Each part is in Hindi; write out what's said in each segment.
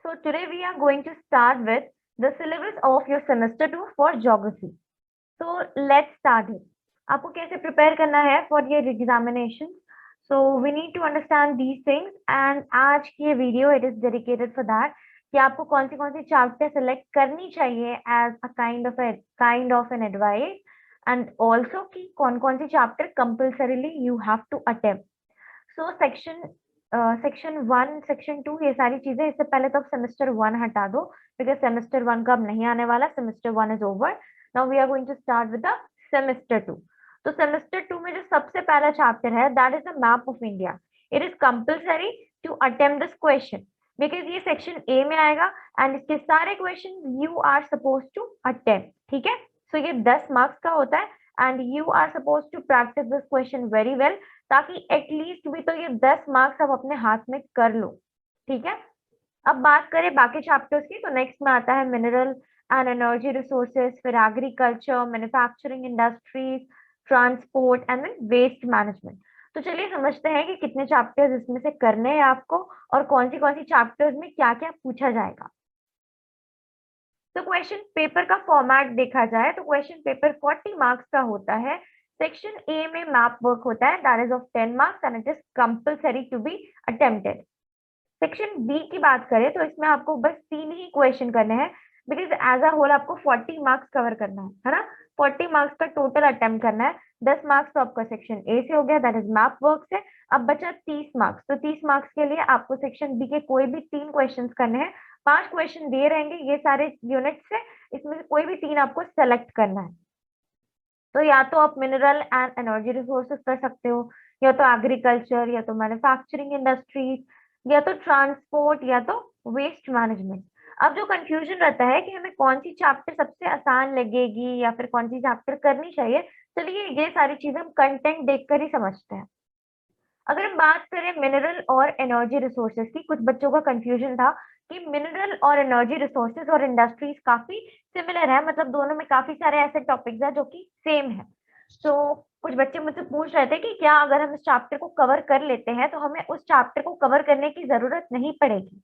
So today we are going to start with the syllabus of your semester 2 for geography. So let's start it. आपको कैसे प्रिपेयर करना है for your examination? So we need to understand these things and आज की ये video it is dedicated for that कि आपको कौन सी चैप्टर सेलेक्ट करनी चाहिए as a kind of an advice and also कि कौन सी chapter compulsorily you have to attempt. So section 1 section 2 ये सारी चीजें इससे पहले तो सेमेस्टर 1 हटा दो बिकॉज सेमेस्टर 1 का अब नहीं आने वाला. Semester 1 is over. Now we are going to start with the semester 2. तो सेमेस्टर 2 में जो सबसे पहला चैप्टर है that is the map of India. It is compulsory to attempt this question because ये सेक्शन ए में आएगा एंड इसके सारे question you are suppose to attempt. ठीक है. सो ये 10 मार्क्स का होता है and you are suppose to practice this question very well ताकि एटलीस्ट भी तो ये 10 मार्क्स आप अपने हाथ में कर लो. ठीक है. अब बात करें बाकी चैप्टर्स की तो नेक्स्ट में आता है मिनरल एंड एनर्जी रिसोर्सेज, फिर agriculture, manufacturing industries, transport and then waste management. तो चलिए समझते हैं कि कितने चैप्टर्स इसमें से करने हैं आपको और कौन सी चैप्टर्स में क्या क्या पूछा जाएगा. तो क्वेश्चन पेपर का फॉर्मेट देखा जाए तो क्वेश्चन पेपर 40 मार्क्स का होता है. सेक्शन ए में मैप वर्क होता है that is of 10 marks and it is compulsory to be attempted. Section B की बात करें तो इसमें आपको बस 3 ही क्वेश्चन करने हैं बिकॉज एज अ होल आपको 40 मार्क्स कवर करना है ना. 40 मार्क्स का टोटल अटेम्प्ट करना है. 10 मार्क्स तो आपका सेक्शन ए से हो गया दैट इज मैप वर्क से. अब बचा 30 मार्क्स. तो 30 मार्क्स के लिए आपको सेक्शन बी के कोई भी 3 क्वेश्चन करने हैं. 5 क्वेश्चन दिए रहेंगे ये सारे यूनिट से. इसमें से कोई भी 3 आपको सेलेक्ट करना है. तो या तो आप मिनरल एंड एनर्जी रिसोर्सेज कर सकते हो, या तो एग्रीकल्चर, या तो मैन्युफैक्चरिंग इंडस्ट्रीज, या तो ट्रांसपोर्ट, या तो वेस्ट मैनेजमेंट. अब जो कंफ्यूजन रहता है कि हमें कौन सी चैप्टर सबसे आसान लगेगी या फिर कौन सी चैप्टर करनी चाहिए, चलिए ये सारी चीजें हम कंटेंट देखकर ही समझते हैं. अगर हम बात करें मिनरल और एनर्जी रिसोर्सेज की, कुछ बच्चों का कंफ्यूजन था कि मिनरल और एनर्जी रिसोर्सेज और इंडस्ट्रीज काफी सिमिलर है, मतलब दोनों में काफी सारे ऐसे टॉपिक्स हैं जो कि सेम है. तो कुछ बच्चे मुझसे पूछ रहे थे कि क्या अगर हम इस चैप्टर को कवर कर लेते हैं तो हमें उस चैप्टर को कवर करने की जरूरत नहीं पड़ेगी.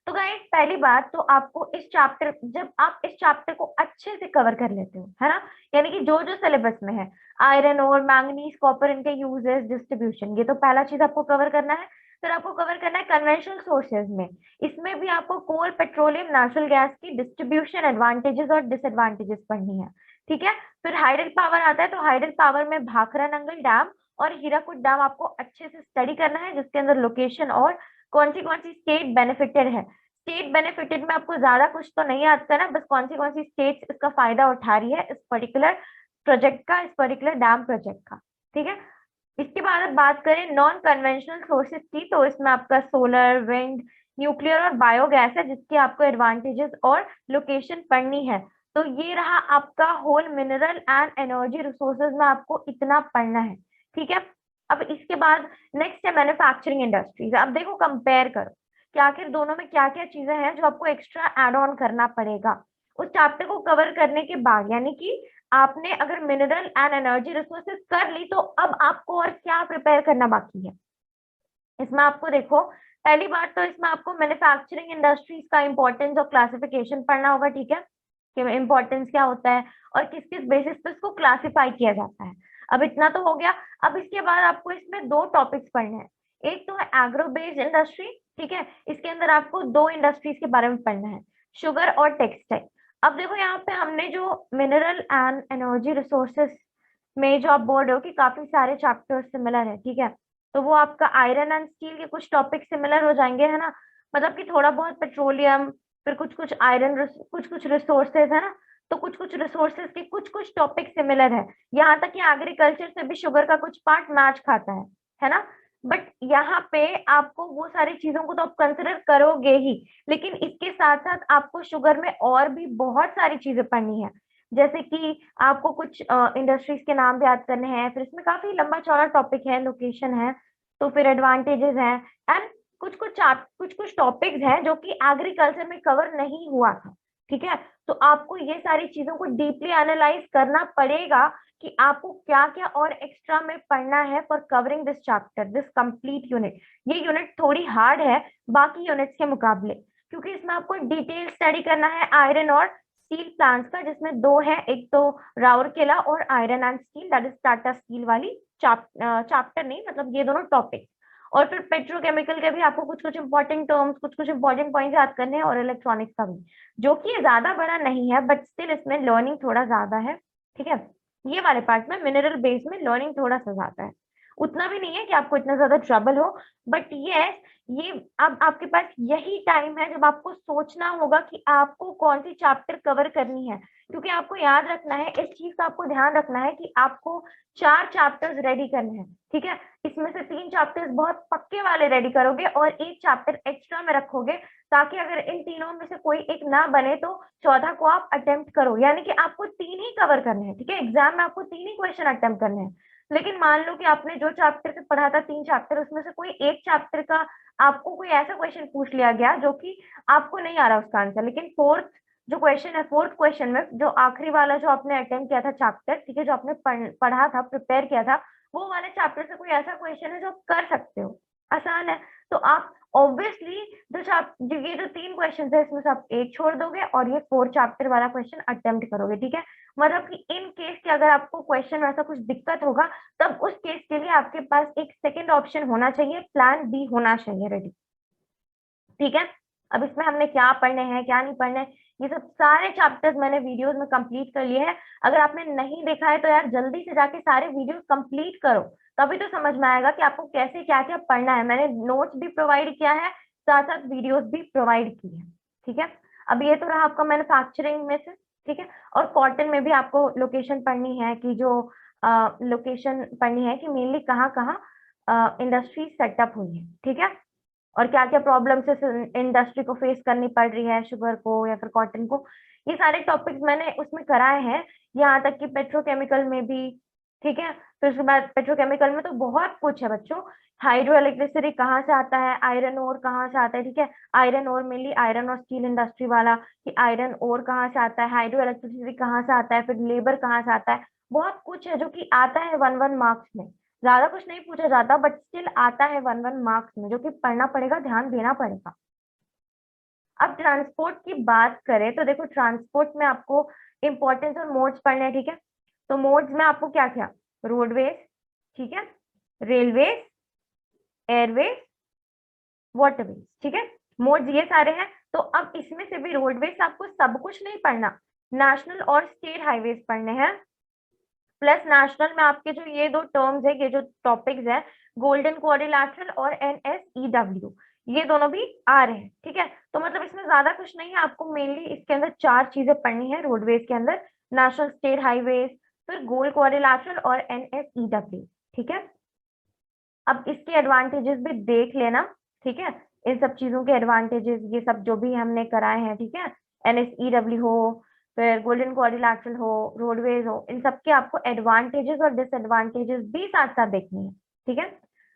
तो गाइस पहली बात तो आपको जब आप इस चैप्टर को अच्छे से कवर कर लेते हो, है ना, यानी कि जो जो सिलेबस में है, आयरन और मैंगनीज, कॉपर, इनके यूजेस, डिस्ट्रीब्यूशन, ये तो पहला चीज आपको कवर करना है. फिर आपको कवर करना है कन्वेंशनल सोर्सेज में. इसमें भी आपको कोल, पेट्रोलियम, नेचुरल गैस की डिस्ट्रीब्यूशन, एडवांटेजेस और डिसएडवांटेजेस पढ़नी है. ठीक है. फिर हाइडल पावर आता है तो हाइडल पावर में भाखरा नंगल डैम और हीराकुद डैम आपको अच्छे से स्टडी करना है, जिसके अंदर लोकेशन और कौन सी स्टेट बेनिफिटेड है. स्टेट बेनिफिटेड में आपको ज्यादा कुछ तो नहीं आता ना, बस कौन सी स्टेट इसका फायदा उठा रही है इस पर्टिकुलर प्रोजेक्ट का, इस पर्टिकुलर डैम प्रोजेक्ट का. ठीक है. इसके बाद अब बात करें नॉन कन्वेंशनल सोर्सेज की, तो इसमें आपका सोलर, विंड, न्यूक्लियर और बायोगैस है, जिसके आपको एडवांटेजेस और लोकेशन पढ़नी है. तो ये रहा आपका whole mineral and energy resources में आपको इतना पढ़ना है. ठीक है. अब इसके बाद नेक्स्ट है मैन्युफैक्चरिंग इंडस्ट्रीज. अब देखो कंपेयर करो कि आखिर दोनों में क्या क्या चीजें हैं जो आपको एक्स्ट्रा एड ऑन करना पड़ेगा उस चैप्टर को कवर करने के बाद. यानी कि आपने अगर मिनरल एंड एनर्जी रिसोर्सेज कर ली तो अब आपको और क्या प्रिपेयर करना बाकी है. इसमें आपको देखो पहली बात तो इसमें आपको मैन्युफैक्चरिंग इंडस्ट्रीज का इंपॉर्टेंस और क्लासिफिकेशन पढ़ना होगा. ठीक है. कि इंपॉर्टेंस क्या होता है और किस किस बेसिस पे इसको क्लासिफाई किया जाता है. अब इतना तो हो गया. अब इसके बाद आपको इसमें 2 टॉपिक्स पढ़ने हैं. एक तो है एग्रो बेस्ड इंडस्ट्री. ठीक है. इसके अंदर आपको 2 इंडस्ट्रीज के बारे में पढ़ना है, शुगर और टेक्सटाइल. अब देखो यहाँ पे हमने जो मिनरल एंड एनर्जी रिसोर्सेस में जो आप बोल रहे हो कि काफी सारे चैप्टर्स सिमिलर है. ठीक है. तो वो आपका आयरन एंड स्टील के कुछ टॉपिक सिमिलर हो जाएंगे, है ना, मतलब कि थोड़ा बहुत पेट्रोलियम, फिर कुछ आयरन, कुछ रिसोर्सेज, है ना. तो कुछ रिसोर्सेज के कुछ टॉपिक सिमिलर है. यहाँ तक कि एग्रीकल्चर से भी शुगर का कुछ पार्ट मैच खाता है ना. बट यहाँ पे आपको वो सारी चीजों को तो आप कंसिडर करोगे ही, लेकिन इसके साथ साथ आपको शुगर में और भी बहुत सारी चीजें पढ़नी है. जैसे कि आपको कुछ इंडस्ट्रीज के नाम भी याद करने हैं, फिर इसमें काफी लंबा चौड़ा टॉपिक है, लोकेशन है, तो फिर एडवांटेजेस हैं एंड कुछ टॉपिक्स हैं जो कि एग्रीकल्चर में कवर नहीं हुआ था. ठीक है. तो आपको ये सारी चीजों को डीपली एनालाइज करना पड़ेगा कि आपको क्या क्या और एक्स्ट्रा में पढ़ना है for covering this chapter, this complete unit. ये यूनिट थोड़ी हार्ड है बाकी यूनिट्स के मुकाबले, क्योंकि इसमें आपको डिटेल स्टडी करना है आयरन और स्टील प्लांट्स का, जिसमें दो है, एक तो राउरकेला और iron and steel, that is Tata steel वाली चैप्टर नहीं, मतलब ये दोनों टॉपिक। और फिर पेट्रोकेमिकल के भी आपको कुछ कुछ इंपॉर्टेंट टर्म्स, कुछ कुछ इंपॉर्टेंट पॉइंट्स याद करने हैं, और इलेक्ट्रॉनिक्स का भी, जो कि ज्यादा बड़ा नहीं है, बट स्टिल इसमें लर्निंग थोड़ा ज्यादा है। ठीक है, ये वाले पार्ट में मिनरल बेस में लर्निंग थोड़ा सा ज्यादा है, उतना भी नहीं है कि आपको इतना ज्यादा ट्रबल हो, बट यस, ये अब आपके पास यही टाइम है जब आपको सोचना होगा कि आपको कौन सी चैप्टर कवर करनी है, क्योंकि आपको याद रखना है, इस चीज का आपको ध्यान रखना है कि आपको 4 चैप्टर्स रेडी करने हैं। ठीक है, इसमें से 3 चैप्टर्स बहुत पक्के वाले रेडी करोगे और एक चैप्टर एक्स्ट्रा में रखोगे, ताकि अगर इन तीनों में से कोई एक ना बने तो चौथा को आप अटेम्प्ट करो, यानी कि आपको 3 ही कवर करने हैं। ठीक है, एग्जाम में आपको 3 ही क्वेश्चन अटेम्प्ट करने हैं। लेकिन मान लो कि आपने जो चैप्टर से पढ़ा था 3 चैप्टर, उसमें से कोई एक चैप्टर का आपको कोई ऐसा क्वेश्चन पूछ लिया गया जो कि आपको नहीं आ रहा उसका आंसर, लेकिन फोर्थ जो क्वेश्चन है, फोर्थ क्वेश्चन में जो आखिरी वाला जो आपने अटेम्प्ट किया था चैप्टर, ठीक है, जो आपने पढ़ा था, प्रिपेयर किया था, वो वाले चैप्टर से कोई ऐसा क्वेश्चन है जो आप कर सकते हो, आसान है, तो आप ऑब्वियसली ये जो 3 क्वेश्चन है इसमें से आप एक छोड़ दोगे और ये 4 चैप्टर वाला क्वेश्चन अटेम्प्ट करोगे। ठीक है, मतलब कि इन केस कि अगर आपको क्वेश्चन में ऐसा कुछ दिक्कत होगा, तब उस केस के लिए आपके पास एक सेकंड ऑप्शन होना चाहिए, प्लान बी होना चाहिए रेडी। ठीक है, अब इसमें हमने क्या पढ़ने हैं क्या नहीं पढ़ने, ये सब सारे चैप्टर्स मैंने वीडियोस में कंप्लीट कर लिए हैं। अगर आपने नहीं देखा है तो यार जल्दी से जाके सारे वीडियोस कंप्लीट करो, तभी तो समझ में आएगा कि आपको कैसे क्या क्या पढ़ना है। मैंने नोट्स भी प्रोवाइड किया है, साथ साथ वीडियोस भी प्रोवाइड की है। ठीक है, अब ये तो रहा आपका मैन्युफैक्चरिंग में से। ठीक है, और कॉटन में भी आपको लोकेशन पढ़नी है, कि जो लोकेशन पढ़नी है कि मेनली कहाँ कहाँ इंडस्ट्री सेटअप हुई है। ठीक है, और क्या क्या प्रॉब्लम्स इंडस्ट्री को फेस करनी पड़ रही है, शुगर को या फिर कॉटन को, ये सारे टॉपिक्स मैंने उसमें कराए हैं, यहाँ तक कि पेट्रोकेमिकल में भी। ठीक है, फिर उसके बाद पेट्रोकेमिकल में तो बहुत कुछ है बच्चों, हाइड्रो इलेक्ट्रिसिटी कहाँ से आता है, आयरन ओर कहाँ से आता है। ठीक है, आयरन ओर मेनली आयरन और स्टील इंडस्ट्री वाला, कि आयरन ओर कहाँ से आता है, हाइड्रो इलेक्ट्रिसिटी कहाँ से आता है, फिर लेबर कहाँ से आता है, बहुत कुछ है जो कि आता है 1 1 मार्क्स में, ज्यादा कुछ नहीं पूछा जाता, बट स्टिल आता है 1 1 मार्क्स में, जो कि पढ़ना पड़ेगा, ध्यान देना पड़ेगा। अब ट्रांसपोर्ट की बात करें तो देखो, ट्रांसपोर्ट में आपको इंपॉर्टेंस और मोड्स पढ़ने हैं। ठीक है, तो मोड्स में आपको क्या क्या, रोडवेज, ठीक है, रेलवेज, एयरवेज, वाटरवेज। ठीक है, मोड्स ये सारे हैं। तो अब इसमें से भी रोडवेज आपको सब कुछ नहीं पढ़ना, नेशनल और स्टेट हाईवेज पढ़ने हैं, प्लस नेशनल में आपके जो ये 2 टर्म्स है, ये जो टॉपिक्स है, गोल्डन क्वाड्रिलैटरल और NSEW, ये दोनों भी आ रहे हैं। ठीक है, तो मतलब इसमें ज्यादा कुछ नहीं है, आपको मेनली इसके अंदर 4 चीजें पढ़नी है रोडवेज के अंदर, नेशनल, स्टेट हाईवेज, फिर गोल्ड क्वाड्रिलैटरल और NSEW। ठीक है, अब इसके एडवांटेजेस भी देख लेना। ठीक है, इन सब चीजों के एडवांटेजेस, ये सब जो भी हमने कराए हैं, ठीक है, NSEW हो, फिर गोल्डन क्वाड्रिलैटरल हो, रोडवेज हो, इन सब के आपको एडवांटेजेस और डिसएडवांटेजेस भी साथ साथ देखनी है। ठीक है,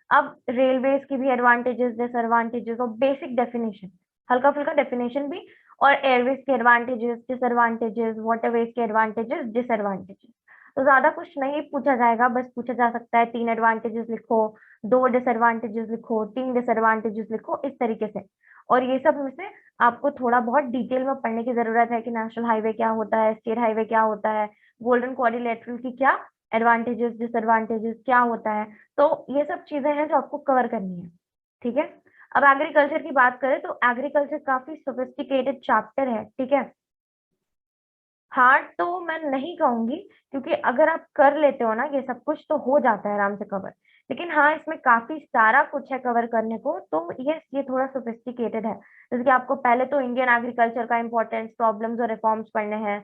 अब रेलवेज की भी एडवांटेजेस, डिसएडवांटेजेस और बेसिक डेफिनेशन, हल्का फुल्का डेफिनेशन भी, और एयरवेज के एडवांटेजेस, डिसएडवांटेजेस, वाटरवेज के एडवांटेजेस, डिसएडवांटेजेस। तो ज्यादा कुछ नहीं पूछा जाएगा, बस पूछा जा सकता है 3 एडवांटेजेस लिखो, 2 डिसएडवांटेजेस लिखो, 3 डिसएडवांटेजेस लिखो, इस तरीके से। और ये सब में से आपको थोड़ा बहुत डिटेल में पढ़ने की जरूरत है कि नेशनल हाईवे क्या होता है, स्टेट हाईवे क्या होता है, गोल्डन क्वाड्रिलैटरल की क्या एडवांटेजेस, डिसएडवांटेजेस क्या होता है। तो ये सब चीजें हैं जो आपको कवर करनी है। ठीक है, अब एग्रीकल्चर की बात करें तो एग्रीकल्चर काफी सोफिस्टिकेटेड चैप्टर है। ठीक है, हार्ड तो मैं नहीं कहूंगी, क्योंकि अगर आप कर लेते हो ना ये सब कुछ तो हो जाता है आराम से कवर, लेकिन हाँ इसमें काफी सारा कुछ है कवर करने को, तो ये थोड़ा सोफिस्टिकेटेड है। जैसे कि आपको पहले तो इंडियन एग्रीकल्चर का इंपॉर्टेंस, प्रॉब्लम्स और रिफॉर्म्स पढ़ने हैं,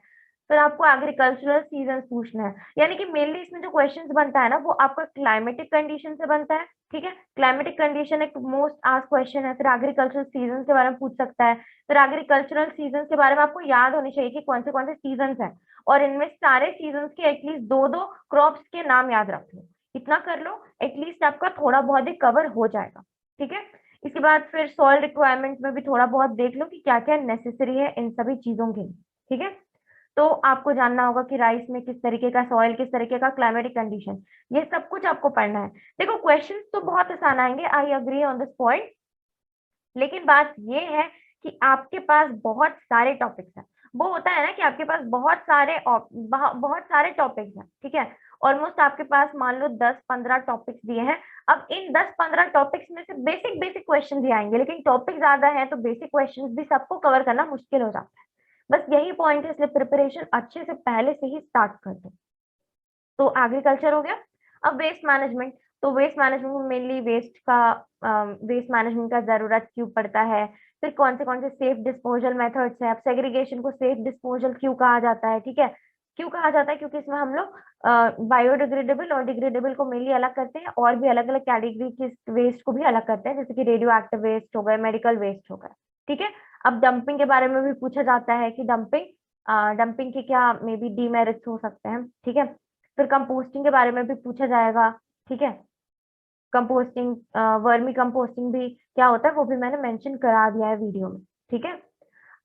फिर आपको एग्रीकल्चरल सीजन पूछना है, यानी कि मेनली इसमें जो क्वेश्चंस बनता है ना, वो आपका क्लाइमेटिक कंडीशन से बनता है। ठीक है, क्लाइमेटिक कंडीशन एक मोस्ट आस्क्ड क्वेश्चन है, फिर एग्रीकल्चरल सीजन के बारे में पूछ सकता है, फिर एग्रीकल्चरल सीजन के बारे में आपको याद होनी चाहिए कि कौन से सीजन हैं, और इनमें सारे सीजन के एटलीस्ट 2 2 क्रॉप्स के नाम याद रख लो, इतना कर लो, एटलीस्ट आपका थोड़ा बहुत ही कवर हो जाएगा। ठीक है, इसके बाद फिर सॉइल रिक्वायरमेंट में भी थोड़ा बहुत देख लो कि क्या क्या नेसेसरी है इन सभी चीजों के लिए। ठीक है, तो आपको जानना होगा कि राइस में किस तरीके का सॉइल, किस तरीके का क्लाइमेटिक कंडीशन, ये सब कुछ आपको पढ़ना है। देखो क्वेश्चंस तो बहुत आसान आएंगे, I agree on this point, लेकिन बात ये है कि आपके पास बहुत सारे टॉपिक्स हैं। वो होता है ना कि आपके पास बहुत सारे टॉपिक्स हैं, ठीक है। ऑलमोस्ट आपके पास मान लो 10-15 टॉपिक्स दिए हैं। अब इन 10-15 टॉपिक्स में से बेसिक बेसिक क्वेश्चन भी आएंगे, लेकिन टॉपिक ज्यादा है तो बेसिक क्वेश्चन भी सबको कवर करना मुश्किल हो जाता है। बस यही पॉइंट है, इसलिए प्रिपरेशन अच्छे से पहले से ही स्टार्ट कर दो। तो एग्रीकल्चर हो गया। अब वेस्ट मैनेजमेंट, तो वेस्ट मैनेजमेंट में मेनली वेस्ट मैनेजमेंट का जरूरत क्यों पड़ता है, फिर कौन से सेफ डिस्पोजल मेथड्स है। अब सेग्रीगेशन को सेफ डिस्पोजल क्यों कहा जाता है, ठीक है। क्यों कहा जाता है, क्योंकि इसमें हम लोग बायोडिग्रेडेबल और डिग्रेडेबल को मेनली अलग करते हैं, और भी अलग अलग कैटेगरी के वेस्ट को भी अलग करते हैं, जैसे कि रेडियो एक्टिव वेस्ट हो गए, मेडिकल वेस्ट हो गए, ठीक है। अब डंपिंग के बारे में भी पूछा जाता है कि डंपिंग के क्या मे बी डीमेरिट्स हो सकते हैं, ठीक है। फिर कंपोस्टिंग के बारे में भी पूछा जाएगा, ठीक है। कंपोस्टिंग, वर्मी कंपोस्टिंग भी क्या होता है वो भी मैंने मेंशन करा दिया है वीडियो में, ठीक है।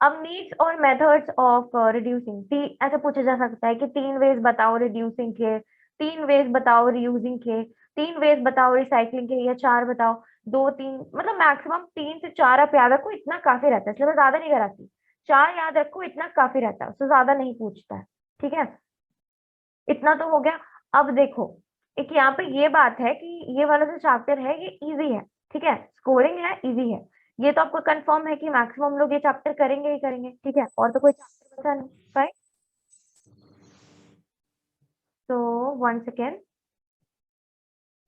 अब नीड्स और मेथड्स ऑफ रिड्यूसिंग, ऐसे पूछा जा सकता है कि 3 वेज बताओ रिड्यूसिंग के, 3 वेज बताओ रियूजिंग के, 3 वेज बताओ रिसाइकलिंग के, या 4 बताओ, 2-3, मतलब मैक्सिमम 3 से 4 आप याद रखो, इतना काफी रहता है, इसलिए मैं ज्यादा नहीं कराती। 4 याद रखो, इतना काफी रहता है, उससे ज्यादा नहीं पूछता है, ठीक है। इतना तो हो गया। अब देखो, एक यहाँ पे ये बात है कि ये वाला जो चैप्टर है ये इजी है, ठीक है, स्कोरिंग है, इजी है। ये तो आपको कंफर्म है कि मैक्सिमम लोग ये चैप्टर करेंगे ही करेंगे, ठीक है, और तो कोई चैप्टर बचा नहीं, राइट। तो वन सेकेंड,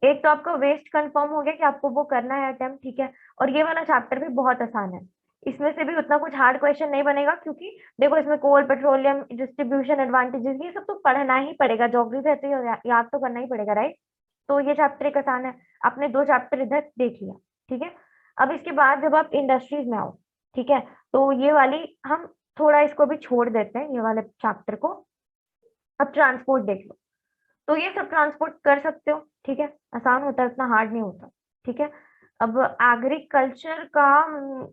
एक तो आपका वेस्ट कंफर्म हो गया कि आपको वो करना है अटेम्प्ट, ठीक है। और ये वाला चैप्टर भी बहुत आसान है, इसमें से भी उतना कुछ हार्ड क्वेश्चन नहीं बनेगा, क्योंकि देखो इसमें कोल, पेट्रोलियम, डिस्ट्रीब्यूशन एडवांटेजेस, ये सब तो पढ़ना ही पड़ेगा, ज्योग्राफी है तो याद तो करना ही पड़ेगा, राइट। तो ये चैप्टर एक आसान है, आपने 2 चैप्टर इधर देख लिया, ठीक है। अब इसके बाद जब आप इंडस्ट्रीज में आओ, ठीक है, तो ये वाली हम थोड़ा इसको भी छोड़ देते हैं, ये वाले चैप्टर को। अब ट्रांसपोर्ट देख लो, तो ये सब ट्रांसपोर्ट कर सकते हो, ठीक है, आसान होता है, इतना हार्ड नहीं होता, ठीक है। अब एग्रीकल्चर का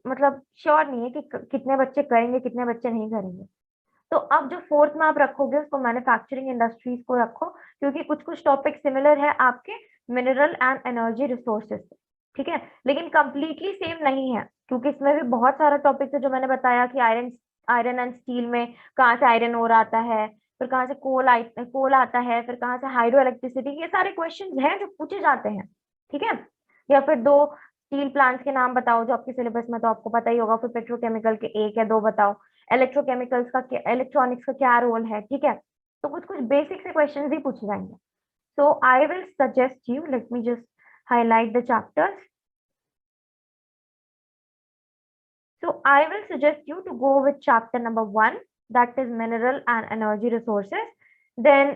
मतलब श्योर नहीं है कि कितने बच्चे करेंगे, कितने बच्चे नहीं करेंगे। तो अब जो फोर्थ में आप रखोगे उसको मैन्युफैक्चरिंग इंडस्ट्रीज को रखो, क्योंकि कुछ कुछ टॉपिक सिमिलर है आपके मिनरल एंड एनर्जी रिसोर्सेज से, ठीक है, लेकिन कंप्लीटली सेम नहीं है, क्योंकि इसमें भी बहुत सारा टॉपिक है, जो मैंने बताया कि आयरन आयरन एंड स्टील में कहाँ से आयरन ओर आता है, फिर कहाँ से कोल आता है, फिर कहाँ से हाइड्रो इलेक्ट्रिसिटी, ये सारे क्वेश्चन हैं जो पूछे जाते हैं, ठीक है। या फिर 2 स्टील प्लांट्स के नाम बताओ, जो आपके सिलेबस में तो आपको पता ही होगा, फिर पेट्रोकेमिकल के 1 या 2 बताओ, इलेक्ट्रोकेमिकल्स का इलेक्ट्रॉनिक्स का क्या रोल है, ठीक है। तो कुछ कुछ बेसिक से क्वेश्चन ही पूछे जाएंगे। So I will suggest you, let me just highlight the chapters. So I will suggest you to go with chapter number 1, that is mineral and energy resources. Then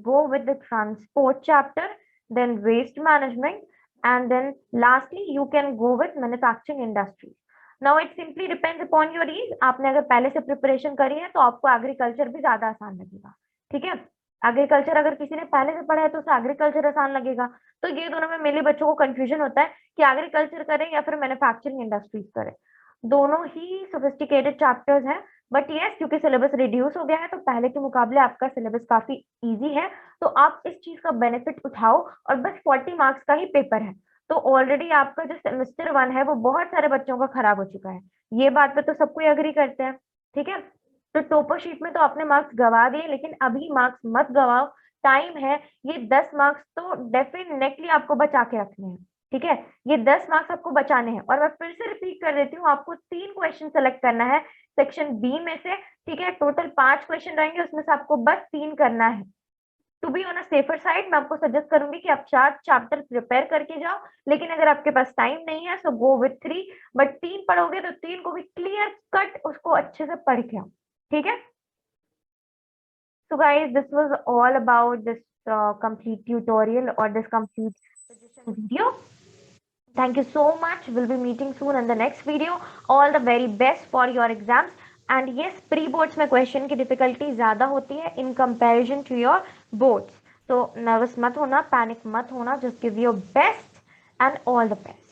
go with the transport chapter, then waste management, and then lastly you can go with manufacturing industry. Now it simply depends upon your ease. आपने अगर पहले से प्रिपरेशन करी है तो आपको एग्रीकल्चर भी ज्यादा आसान लगेगा, ठीक है। एग्रीकल्चर अगर किसी ने पहले से पढ़ा है तो उसे एग्रीकल्चर आसान लगेगा। तो ये दोनों में मेरे बच्चों को कंफ्यूजन होता है कि एग्रीकल्चर करें या फिर मैन्युफैक्चरिंग इंडस्ट्रीज करें। दोनों ही सोफिस्टिकेटेड चैप्टर्स हैं, बट यस क्योंकि सिलेबस रिड्यूस हो गया है तो पहले के मुकाबले आपका सिलेबस काफी इजी है, तो आप इस चीज का बेनिफिट उठाओ। और बस 40 मार्क्स का ही पेपर है, तो ऑलरेडी आपका जो सेमेस्टर 1 है वो बहुत सारे बच्चों का खराब हो चुका है, ये बात पे तो सब कोई अग्री करते हैं, ठीक है। तो टॉपर शीट में तो आपने मार्क्स गवा दिए, लेकिन अभी मार्क्स मत गवाओ, टाइम है। ये 10 मार्क्स तो डेफिनेटली आपको बचा के रखने हैं, ठीक है। ये 10 मार्क्स आपको बचाने हैं, और मैं फिर से रिपीट कर देती हूँ, आपको 3 क्वेश्चन सेलेक्ट करना है सेक्शन बी में से, ठीक है। टोटल 5 क्वेश्चन रहेंगे, उसमें से आपको बस 3 करना है। To be on a safer side मैं आपको सजेस्ट करूंगी कि आप 4 चैप्टर प्रिपेयर करके जाओ, लेकिन अगर आपके पास टाइम नहीं है सो गो विथ 3, बट 3 पढ़ोगे तो 3 को भी क्लियर कट उसको अच्छे से पढ़ के आओ, ठीक है। So guys, this was all about this complete tutorial or this complete suggestion video. Thank you so much. We'll be meeting soon in the next video. All the very best for your exams. And yes, pre-boards में question की difficulty ज़्यादा होती है in comparison to your boards. So nervous मत होना, panic मत होना. Just give your best and all the best.